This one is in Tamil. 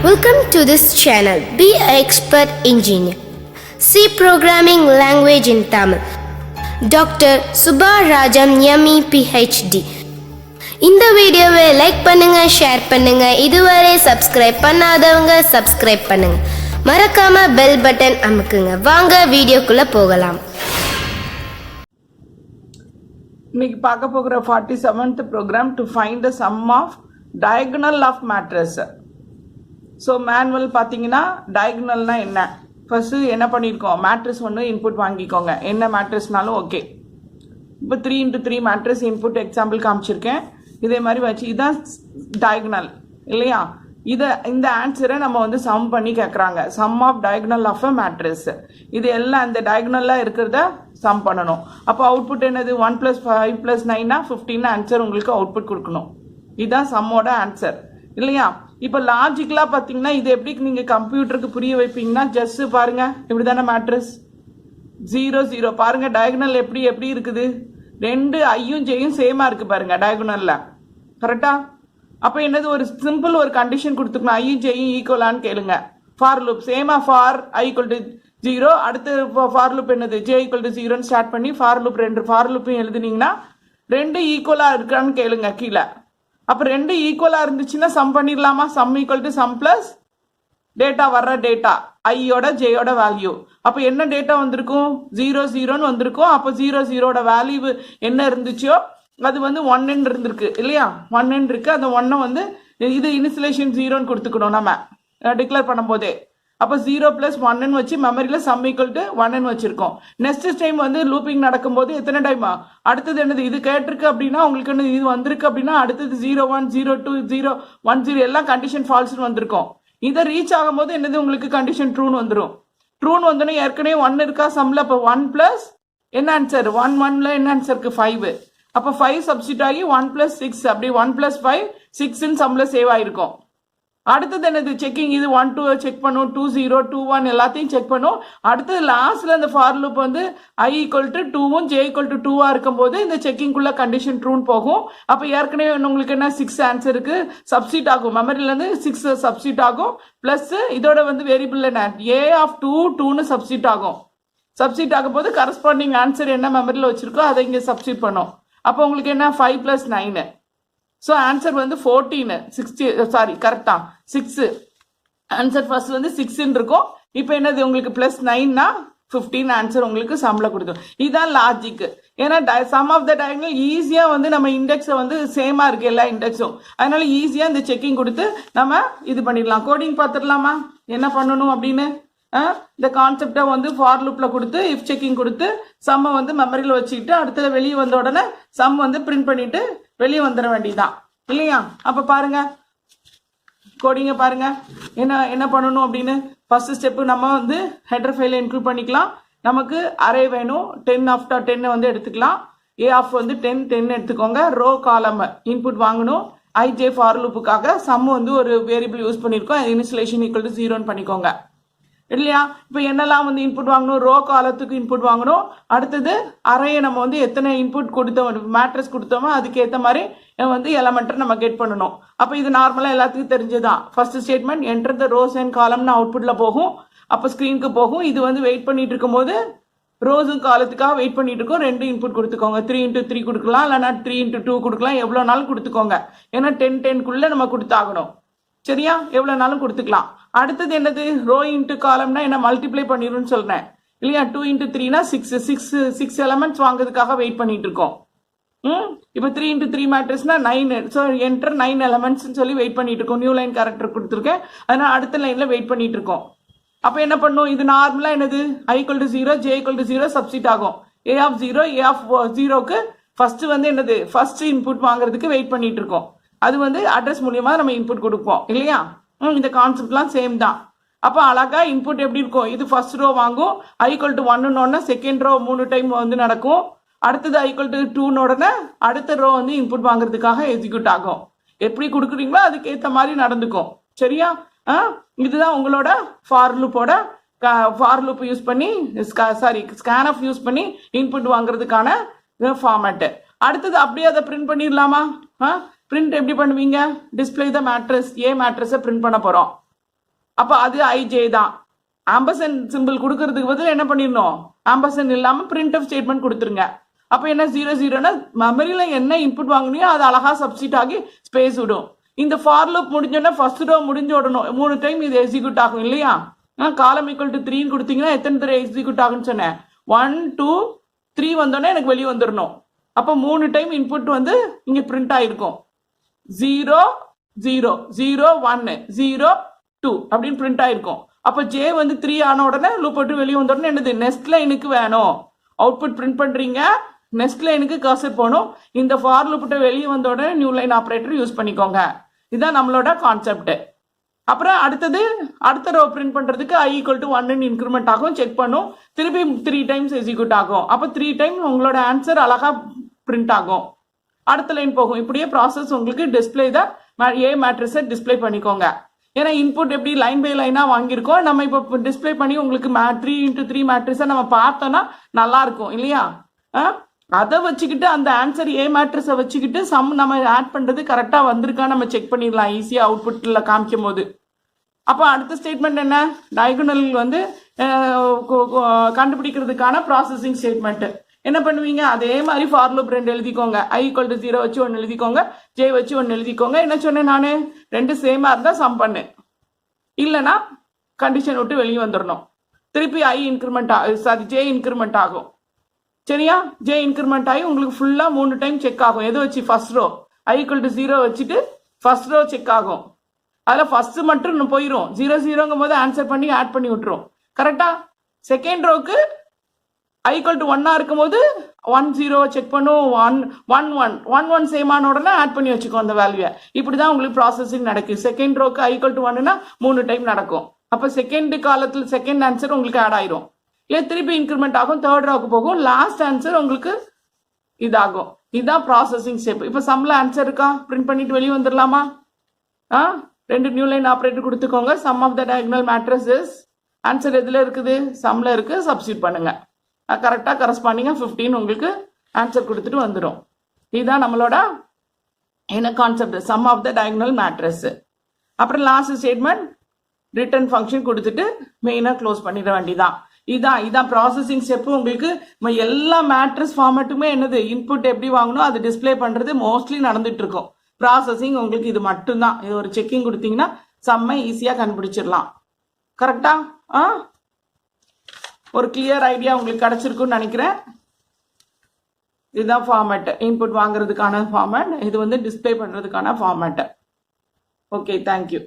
Welcome to this channel. Be an expert engineer. C programming language in Tamil. Dr. Subarajam ME PhD. இந்த வீடியோவை லைக் பண்ணுங்க, ஷேர் பண்ணுங்க. இதுவரை சப்ஸ்கிரைப் பண்ணாதவங்க சப்ஸ்கிரைப் பண்ணுங்க. மறக்காம பெல் பட்டன் அமுக்குங்க. வாங்க வீடியோக்குள்ள போகலாம். இன்னைக்கு பார்க்க போகிற 47th program to find the sum of diagonal of matrix. So manual பார்த்தீங்கன்னா டயகனல்னா என்ன, ஃபர்ஸ்ட்டு என்ன பண்ணியிருக்கோம், மேட்ரிக்ஸ் ஒன்று இன்புட் வாங்கிக்கோங்க, என்ன மேட்ரிக்ஸ்னாலும் ஓகே. இப்போ 3x3 மேட்ரிக்ஸ் இன்புட் எக்ஸாம்பிள் காமிச்சிருக்கேன். இதே மாதிரி வச்சு இதுதான் டயகனல் இல்லையா. இந்த ஆன்சரை நம்ம வந்து சம் பண்ணி கேட்குறாங்க, sum of diagonal of a matrix. இது எல்லாம் அந்த டயகனலாக இருக்கிறத சம் பண்ணணும். அப்போ அவுட்புட் என்னது, 1 + 5 + 9 15 ஆன்சர் உங்களுக்கு அவுட்புட் கொடுக்கணும். இதுதான் சம்மோட ஆன்சர் இல்லையா. இப்போ லாஜிக்கலாக பார்த்தீங்கன்னா இது எப்படி நீங்கள் கம்ப்யூட்டருக்கு புரிய வைப்பீங்கன்னா ஜஸ்ட் பாருங்க, இப்படி தானே மேட்ரிக்ஸ் 0 0 பாருங்க. டயகனல் எப்படி இருக்குது, ரெண்டு ஐயும் ஜெயும் சேமாக இருக்குது பாருங்க டயகனலில், கரெக்டா. அப்போ என்னது, ஒரு சிம்பிள் ஒரு கண்டிஷன் கொடுத்துக்கணும், ஐயும் ஜெயும் ஈக்குவலான்னு கேளுங்க. ஃபார் லூப் சேமா, ஃபார் i = 0, அடுத்து ஃபார் லூப் என்னது j = 0ன்னு ஸ்டார்ட் பண்ணி ஃபார் லூப் ரெண்டு ஃபார் லூப்பையும் எழுதுனீங்கன்னா ரெண்டு ஈக்குவலாக இருக்கான்னு கேளுங்க கீழே. அப்போ ரெண்டு ஈக்குவலாக இருந்துச்சுன்னா சம் பண்ணிடலாமா. சம் = சம் ப்ளஸ் டேட்டா, வர்ற டேட்டா ஐயோட ஜேயோட வேல்யூ. அப்போ என்ன டேட்டா வந்திருக்கும், 0 0ன்னு வந்திருக்கும். அப்போ 0 0ஓட வேல்யூ என்ன இருந்துச்சோ அது வந்து 1n இருந்திருக்கு இல்லையா, 1n இருக்கு. அந்த 1 வந்து இது இனிஷியலேஷன் 0ன்னு கொடுத்துக்கணும் நம்ம டிக்ளேர் பண்ணும்போதே. அப்போ 0 + 1n வச்சு மெமரியில் சம் = 1n வச்சிருக்கோம். நெக்ஸ்ட் டைம் வந்து லூப்பிங் நடக்கும்போது எத்தனை டைமா, அடுத்தது என்னது, இது கேட்டிருக்கு அப்படின்னா உங்களுக்கு என்ன இது வந்திருக்கு அப்படின்னா அடுத்தது 0 1 0 2 0 1 0 எல்லாம் கண்டிஷன் ஃபால்ஸ்னு வந்திருக்கும். இதை ரீச் ஆகும்போது என்னது உங்களுக்கு கண்டிஷன் ட்ரூன்னு வந்துடும். ட்ரூன்னு வந்தோடனே ஏற்கனவே 1 இருக்கா சம்ல, அப்போ 1 + என்ன ஆன்சர் 1 1ல என்ன ஆன்சருக்கு 5. அப்போ 5 சப்ஸ்டிட் ஆகி 1 + 6 அப்படி 1 + 5 6ன்னு சம்ல சேவ் ஆயிருக்கும். அடுத்தது என்னது செக்கிங், இது 1 2 செக் பண்ணும், 2 0 2 1 எல்லாத்தையும் செக் பண்ணும். அடுத்தது லாஸ்ட்ல இந்த ஃபார் லூப் வந்து i = 2வும் j = 2வா இருக்கும்போது இந்த செக்கிங்குள்ள கண்டிஷன் ட்ரூன்னு போகும். அப்போ ஏற்கனவே உங்களுக்கு என்ன 6 ஆன்சருக்கு சப்ஸ்டிட் ஆகும், மெமரியிலேருந்து 6 சப்ஸ்டிட் ஆகும். ப்ளஸ் இதோட வந்து வேரியபிள் என்ன a(2) 2ன்னு சப்ஸ்டிட் ஆகும். சப்ஸ்டிட் ஆகும் போது கரஸ்பாண்டிங் ஆன்சர் என்ன மெமரியில் வச்சிருக்கோ அதை இங்கே சப்ஸ்டிட் பண்ணும். அப்போ உங்களுக்கு என்ன 5 + 9. ஸோ ஆன்சர் வந்து 14 60 சாரி கரெக்டா 6 ஆன்சர் ஃபர்ஸ்ட் வந்து 6ன்னு இருக்கும். இப்போ என்னது உங்களுக்கு +9னா 15 ஆன்சர் உங்களுக்கு சம்ல கொடுக்கும். இதுதான் லாஜிக். ஏன்னா சம் ஆஃப் த டயகனல் ஈஸியாக வந்து நம்ம இண்டெக்ஸை வந்து சேமாக இருக்குது எல்லா இண்டெக்ஸும், அதனால ஈஸியாக இந்த செக்கிங் கொடுத்து நம்ம இது பண்ணிடலாம். கோடிங் பார்த்துடலாமா என்ன பண்ணணும் அப்படின்னு. இந்த கான்செப்டை வந்து ஃபார் லூப்பில் கொடுத்து இஃப் செக்கிங் கொடுத்து சம்மை வந்து மெமரியில் வச்சுக்கிட்டு அடுத்தது வெளியே வந்த உடனே சம் வந்து பிரிண்ட் பண்ணிட்டு வெளியே வந்துட வேண்டியதான் இல்லையா. அப்போ பாருங்க கோடிங்க பாருங்க என்ன பண்ணணும் அப்படின்னு. ஃபர்ஸ்ட் ஸ்டெப்பு நம்ம வந்து ஹெடர் ஃபைலை இன்க்ளூட் பண்ணிக்கலாம். நமக்கு அரே வேணும், 10 after 10 வந்து எடுத்துக்கலாம். a of வந்து 10 10 எடுத்துக்கோங்க. ரோ காலம் இன்புட் வாங்கணும். ij ஃபார் லூப்புக்காக சம் வந்து ஒரு வேரியபிள் யூஸ் பண்ணியிருக்கோம், இனிஷியலேஷன் = 0ன்னு பண்ணிக்கோங்க இல்லையா. இப்போ என்னெல்லாம் வந்து இன்புட் வாங்கணும், ரோ காலத்துக்கு இன்புட் வாங்கணும். அடுத்தது அறையை நம்ம வந்து எத்தனை இன்புட் கொடுத்தோம் மேட்ரிக்ஸ் கொடுத்தோமோ அதுக்கேற்ற மாதிரி வந்து எலமெண்ட்டை நம்ம கெட் பண்ணணும். அப்போ இது நார்மலாக எல்லாத்துக்கும் தெரிஞ்சுதான். First statement enter the rose and காலம்னு அவுட்புட்டில் போகும், அப்போ ஸ்க்ரீனுக்கு போகும். இது வந்து வெயிட் பண்ணிட்டு இருக்கும்போது ரோஸும் காலத்துக்காக வெயிட் பண்ணிட்டு இருக்கோம். 2 இன்புட் கொடுத்துக்கோங்க, 3x3 கொடுக்கலாம், இல்லைனா 3x2 கொடுக்கலாம், எவ்வளோ நாளும் கொடுத்துக்கோங்க. ஏன்னா 10 10க்குள்ளே நம்ம கொடுத்தாகணும் சரியா, எவ்வளோ நாளும் கொடுத்துக்கலாம். அடுத்தது என்னது, ரோ இன்ட்டு காலம்னா என்ன மல்டிப்ளை பண்ணிடும்னு சொல்றேன் இல்லையா. 2 × 3னா 6 எலமெண்ட்ஸ் வாங்குறதுக்காக வெயிட் பண்ணிட்டு இருக்கோம். இப்போ 3 × 3 மேட்ரிக்ஸ்னா 9. ஸோ என்டர் 9 எலமெண்ட்ஸ்ன்னு சொல்லி வெயிட் பண்ணிட்டு இருக்கோம். நியூ லைன் கேரக்டர் கொடுத்துருக்கேன், அதனால அடுத்த லைன்ல வெயிட் பண்ணிட்டு இருக்கோம். அப்போ என்ன பண்ணும், இது நார்மலா என்னது i = 0 j = 0 சப்ஸ்டிட் ஆகும். a(0) a(0க்கு ஃபர்ஸ்ட் வந்து என்னது ஃபர்ஸ்ட் இன்புட் வாங்குறதுக்கு வெயிட் பண்ணிட்டு இருக்கோம். அது வந்து அட்ரஸ் மூலியமா நம்ம இன்புட் கொடுப்போம் இல்லையா. இந்த கான்செப்ட்லாம் சேம் தான். அப்போ அழகா இன்புட் எப்படி இருக்கும், இது ஃபர்ஸ்ட் ரோ வாங்கும், i = 1ன்னு செகண்ட் ரோ 3 டைம் வந்து நடக்கும். அடுத்தது i = 2ன்னு அடுத்த ரோ வந்து இன்புட் வாங்குறதுக்காக எக்ஸிக்யூட் ஆகும். எப்படி கொடுக்குறீங்களோ அதுக்கேற்ற மாதிரி நடந்துக்கும் சரியா. இதுதான் உங்களோட ஃபார் லூப் யூஸ் பண்ணி ஸ்கேன்எஃப் யூஸ் பண்ணி இன்புட் வாங்குறதுக்கான ஃபார்மேட்டு. அடுத்தது அப்படியே அதை பிரிண்ட் பண்ணிடலாமா. பிரிண்ட் எப்படி பண்ணுவீங்க, டிஸ்பிளே த மேட்ரிக்ஸ், ஏ மேட்ரிக்ஸை பிரிண்ட் பண்ண போகிறோம் அப்போ அது ஐஜே தான். ஆம்பர்சன்ட் சிம்பிள் கொடுக்கறதுக்கு பதில் என்ன பண்ணிடணும், ஆம்பர்சன்ட் இல்லாமல் பிரிண்ட் ஆஃப் ஸ்டேட்மெண்ட் கொடுத்துருங்க. அப்போ என்ன 0 மெமரியில் என்ன இன்புட் வாங்கினியோ அது அழகாக சப்ஸ்டிட் ஆகி ஸ்பேஸ் விடும். இந்த ஃபார் லூப் முடிஞ்சோன்னா ஃபர்ஸ்ட் ரோ முடிஞ்சு விடணும். 3 டைம் இது எக்ஸிக்யூட் ஆகும் இல்லையா? காலம் ஈக்குவல் டு 3 கொடுத்தீங்கன்னா எத்தனை தடவை எக்ஸிக்யூட் ஆகுன்னு சொன்னேன், 1 2 3 வந்தோடனே எனக்கு வெளியே வந்துடணும். அப்போ 3 டைம் இன்புட் வந்து இங்கே பிரிண்ட் ஆகிருக்கும். 0 0 0 1 0 2 அப்படின்னு பிரிண்ட் ஆகிருக்கும். அப்போ ஜே வந்து 3 ஆன உடனே லூப் விட்டு வெளியே வந்த உடனே என்னது, நெக்ஸ்ட் லைனுக்கு வேணும். அவுட்புட் பிரிண்ட் பண்ணுறீங்க, நெக்ஸ்ட் லைனுக்கு கர்சர் போகணும். இந்த ஃபார் லூப் விட்டு வெளியே வந்த உடனே நியூ லைன் ஆப்ரேட்டர் யூஸ் பண்ணிக்கோங்க. இதுதான் நம்மளோட கான்செப்ட். அப்புறம் அடுத்தது அடுத்த ரோ பிரிண்ட் பண்ணுறதுக்கு i ஈக்குவல் டு 1 இன்க்ரிமெண்ட் ஆகும், செக் பண்ணும், திருப்பி 3 டைம்ஸ் எக்ஸிக்யூட் ஆகும். அப்போ 3 டைம் உங்களோட ஆன்சர் அழகாக பிரிண்ட் ஆகும். அடுத்த லைன் போகும். இப்படியே ப்ராசஸ் உங்களுக்கு டிஸ்பிளே தான் ஏ மேட்ரிக்ஸை டிஸ்பிளே பண்ணிக்கோங்க. ஏன்னா இன்புட் எப்படி லைன் பை லைனாக வாங்கியிருக்கோம், நம்ம இப்போ டிஸ்பிளே பண்ணி உங்களுக்கு 3x3 மேட்ரிக்ஸை நம்ம பார்த்தோன்னா நல்லா இருக்கும் இல்லையா? அதை வச்சுக்கிட்டு அந்த ஆன்சர் ஏ மேட்ரிக்ஸை வச்சுக்கிட்டு சம் நம்ம ஆட் பண்ணுறது கரெக்டாக வந்திருக்கா நம்ம செக் பண்ணிடலாம் ஈஸியாக அவுட்புட்டில் காமிக்கும் போது. அப்போ அடுத்த ஸ்டேட்மெண்ட் என்ன, டயகனல் வந்து கண்டுபிடிக்கிறதுக்கான ப்ராசஸிங் ஸ்டேட்மெண்ட்டு. என்ன பண்ணுவீங்க, அதே மாதிரி ஃபார் லூப் 2 எழுதிக்கோங்க. i ஈக்குவல் டு 0 வச்சு 1 எழுதிக்கோங்க, ஜே வச்சு 1 எழுதிக்கோங்க. என்ன சொன்னேன் நான், 2 சேமாக இருந்தால் சம் பண்ணு, இல்லைன்னா கண்டிஷன் விட்டு வெளியே வந்துடணும். திருப்பி i இன்க்ரிமெண்ட் ஜே இன்க்ரிமெண்ட் ஆகும். சரியா? ஜே இன்க்ரிமெண்ட் ஆகி உங்களுக்கு ஃபுல்லாக 3 டைம் செக் ஆகும். எது வச்சு, first row i equal to 0 வச்சுட்டு ஃபர்ஸ்ட் ரோ செக் ஆகும். அதில் ஃபர்ஸ்ட் மட்டும் போயிடும். 0 0ங்கும் போது ஆன்சர் பண்ணி ஆட் பண்ணி விட்டுரும். கரெக்டா? செகண்ட் ரோக்கு i ஈக்குவல் டு 1 இருக்கும் போது 1 0 செக் பண்ணும், 1 1 1 1 சேம் ஆன உடனே ஆட் பண்ணி வச்சுக்கோ அந்த வேல்யூவை. இப்படி தான் உங்களுக்கு ப்ராசஸிங் நடக்குது. செகண்ட் ரோக்கு i ஈக்குவல் டு 1னா 3 டைம் நடக்கும். அப்போ செகண்ட் காலத்தில் செகண்ட் ஆன்சர் உங்களுக்கு ஆட் ஆயிரும். ஏன் திருப்பி இன்க்ரிமெண்ட் ஆகும், தேர்ட் ரோக்கு போகும், லாஸ்ட் ஆன்சர் உங்களுக்கு இதாகும். இதுதான் ப்ராசஸிங் ஸ்டெப். இப்போ சம்ல ஆன்சர் இருக்கா, பிரிண்ட் பண்ணிட்டு வெளியே வந்துடலாமா? 2 நியூ லைன் ஆப்ரேட்டர் கொடுத்துக்கோங்க. Sum of the diagonal matrix answer எதில் இருக்குது, சம்ல இருக்கு. சப்ஸ்டியூட் பண்ணுங்க, கரெக்டாக கரஸ்பாண்டிங்காக 15 உங்களுக்கு ஆன்சர் கொடுத்துட்டு வந்துடும். இதுதான் நம்மளோட என்ன concept, sum of the diagonal matrix. அப்புறம் லாஸ்ட் ஸ்டேட்மெண்ட் ரிட்டர்ன் ஃபங்க்ஷன் கொடுத்துட்டு மெயினாக க்ளோஸ் பண்ணிட வேண்டியதான். இதான் ப்ராசஸிங் ஸ்டெப்பு. உங்களுக்கு எல்லா மேட்ரிக்ஸ் ஃபார்மேட்டுமே என்னது, இன்புட் எப்படி வாங்கணும் அது டிஸ்பிளே பண்ணுறது மோஸ்ட்லி நடந்துட்டு இருக்கும். ப்ராசஸிங் உங்களுக்கு இது மட்டும்தான். இது ஒரு செக்கிங் கொடுத்தீங்கன்னா சம்மை ஈஸியாக கண்டுபிடிச்சிடலாம். கரெக்டா? ஒரு கிளியர் ஐடியா உங்களுக்கு கிடைச்சிருக்குன்னு நினைக்கிறேன். இதுதான் ஃபார்மேட், இன்புட் வாங்குறதுக்கான ஃபார்மேட். இது வந்து டிஸ்பிளே பண்ணுறதுக்கான ஃபார்மேட். Okay, thank you.